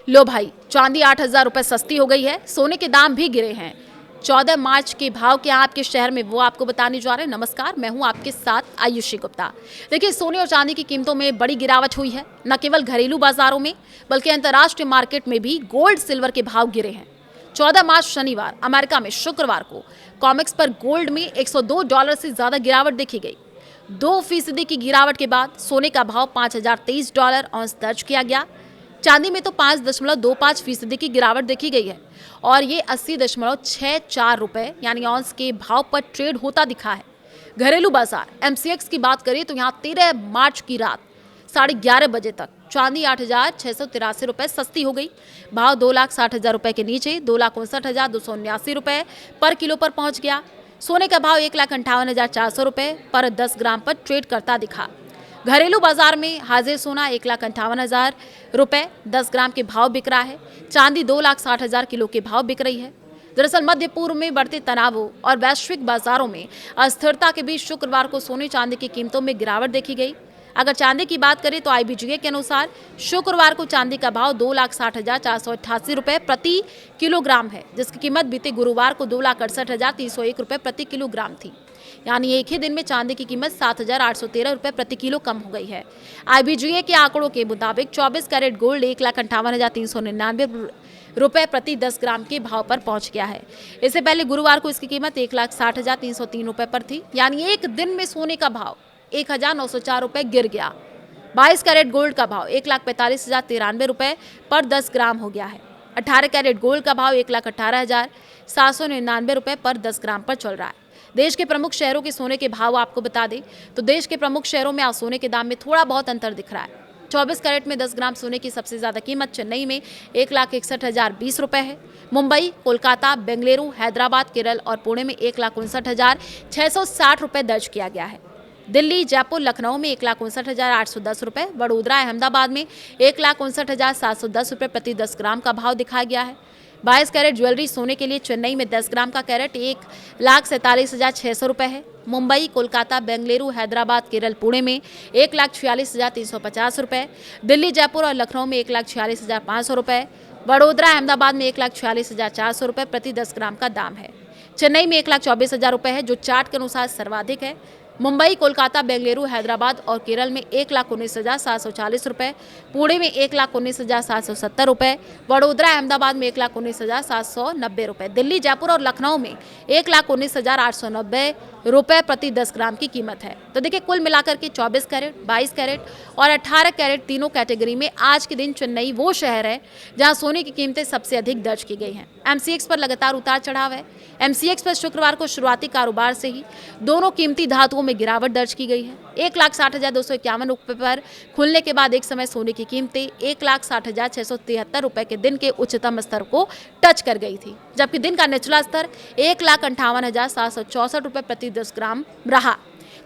लो भाई, चांदी 8,000 रुपए सस्ती हो गई है, सोने के दाम भी गिरे हैं। 14 मार्च के भाव क्या आपके शहर में, वो आपको बताने जा रहे हैं। नमस्कार, मैं हूं आपके साथ आयुषी गुप्ता। देखिए, सोने और चांदी की कीमतों में बड़ी गिरावट हुई है। न केवल घरेलू बाजारों में बल्कि अंतर्राष्ट्रीय मार्केट में भी गोल्ड सिल्वर के भाव गिरे हैं। 14 मार्च शनिवार अमेरिका में शुक्रवार को कॉमेक्स पर गोल्ड में $102 से ज्यादा गिरावट देखी गई। 2% की गिरावट के बाद सोने का भाव $5,023 औंस दर्ज किया गया। चांदी में तो 5.25% की गिरावट देखी गई है और ये 80.64 रुपए यानी औंस के भाव पर ट्रेड होता दिखा है। घरेलू बाजार MCX की बात करें तो यहाँ 13 मार्च की रात 11:30 बजे तक चांदी 8,683 रुपए सस्ती हो गई। भाव 2,60,000 रुपए के नीचे 2,59,279 रुपए पर किलो पर पहुंच गया। सोने का भाव 1,58,400 रुपए पर 10 ग्राम पर ट्रेड करता दिखा। घरेलू बाजार में हाजिर सोना 1,58,000 रुपए 10 ग्राम के भाव बिक रहा है। चांदी 2,60,000 किलो के भाव बिक रही है। दरअसल मध्य पूर्व में बढ़ते तनावों और वैश्विक बाजारों में अस्थिरता के बीच शुक्रवार को सोने चांदी की कीमतों में गिरावट देखी गई। अगर चांदी की बात करें तो IBGA के अनुसार शुक्रवार को चांदी का भाव 2,60,488 रुपए प्रति किलोग्राम है, जिसकी कीमत बीते गुरुवार को 2,68,301 रुपए प्रति किलोग्राम थी। यानी एक ही दिन में चांदी की कीमत 7,813 रुपए प्रति किलो कम हो गई है। IBGA के आंकड़ों के मुताबिक 24 कैरेट गोल्ड 1,58,399 रुपए प्रति 10 ग्राम के भाव पर पहुंच गया है। इससे पहले गुरुवार को इसकी कीमत 1,60,303 रुपए पर थी। यानी एक दिन में सोने का भाव 1,904 रुपए गिर गया। 22 कैरेट गोल्ड का भाव 1,45,093 रुपए पर 10 ग्राम हो गया है। 18 कैरेट गोल्ड का भाव 1,18,799 रुपए पर 10 ग्राम पर चल रहा है। देश के प्रमुख शहरों के सोने के भाव आपको बता दें तो देश के प्रमुख शहरों में आज सोने के दाम में थोड़ा बहुत अंतर दिख रहा है। 24 कैरेट में 10 ग्राम सोने की सबसे ज्यादा कीमत चेन्नई में 1,61,020 रुपए है। मुंबई, कोलकाता, बेंगलुरु, हैदराबाद, केरल और पुणे में 1,59,660 रुपए दर्ज किया गया है। दिल्ली, जयपुर, लखनऊ में 1,59,810 रुपए, वडोदरा, अहमदाबाद में 1,59,710 रुपए प्रति 10 ग्राम का भाव दिखाया गया है। 22 कैरेट ज्वेलरी सोने के लिए चेन्नई में 10 ग्राम का कैरेट 1,47,600 रुपए है। मुंबई, कोलकाता, बेंगलुरु, हैदराबाद, केरल, पुणे में 1,46,350 रुपए। दिल्ली, जयपुर और लखनऊ में 1,46,500 रुपए। वडोदरा, अहमदाबाद में 1,46,400 रुपए प्रति 10 ग्राम का दाम है। चेन्नई में 1,24,000 रुपए है, जो चार्ट के अनुसार सर्वाधिक है। मुंबई, कोलकाता, बेंगलुरु, हैदराबाद और केरल में 1,19,740 रुपए, पुणे में 1,19,770 रुपए, वडोदरा, अहमदाबाद में 1,19,790 रुपए, दिल्ली, जयपुर और लखनऊ में 1,19,890 रुपए प्रति 10 ग्राम की कीमत है। तो देखिए, कुल मिलाकर के 24 कैरेट, 22 कैरेट और 18 कैरेट तीनों कैटेगरी में आज के दिन चेन्नई वो शहर है जहां सोने की कीमतें सबसे अधिक दर्ज की गई हैं। MCX पर लगातार उतार चढ़ाव है। MCX पर शुक्रवार को शुरुआती कारोबार से ही दोनों कीमती धातुओं में गिरावट दर्ज की गई है। 1,60,251 रुपए पर खुलने के बाद एक समय सोने की कीमतें 1,60,673 रुपए के दिन के उच्चतम स्तर को टच कर गई थी, जबकि दिन का निचला स्तर 1,58,764 रुपए प्रति 10 ग्राम रहा।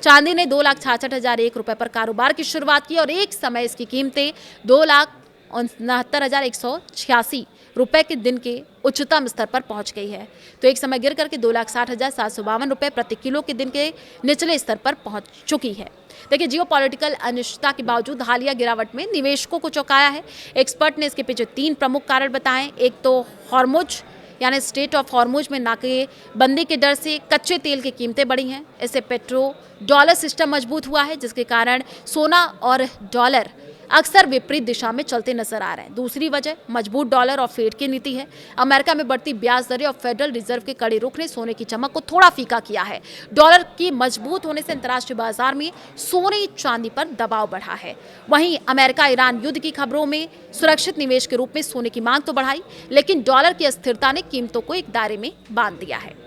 चांदी ने 2,66,001 रुपए पर कारोबार की शुरुआत की और एक समय इसकी कीमतें 2,69,186 रुपए के दिन के उच्चतम स्तर पर पहुंच गई है। तो एक समय गिर करके 2,60,752 रुपए प्रति किलो के दिन के निचले स्तर पर पहुंच चुकी है। देखिए, जियोपॉलिटिकल अनिश्चितता के बावजूद हालिया गिरावट में निवेशकों को चौंकाया है। एक्सपर्ट ने इसके पीछे 3 प्रमुख कारण बताए। एक तो हॉर्मुज यानी स्टेट ऑफ हॉर्मुज में नाकेबंदी के डर से कच्चे तेल की कीमतें बढ़ी हैं। इससे पेट्रो डॉलर सिस्टम मजबूत हुआ है, जिसके कारण सोना और डॉलर अक्सर विपरीत दिशा में चलते नजर आ रहे हैं। दूसरी वजह मजबूत डॉलर और फेड की नीति है। अमेरिका में बढ़ती ब्याज दरें और फेडरल रिजर्व के कड़े रुख ने सोने की चमक को थोड़ा फीका किया है। डॉलर की मजबूत होने से अंतर्राष्ट्रीय बाजार में सोने चांदी पर दबाव बढ़ा है। वहीं अमेरिका ईरान युद्ध की खबरों में सुरक्षित निवेश के रूप में सोने की मांग तो बढ़ाई, लेकिन डॉलर की अस्थिरता ने कीमतों को एक दायरे में बांध दिया है।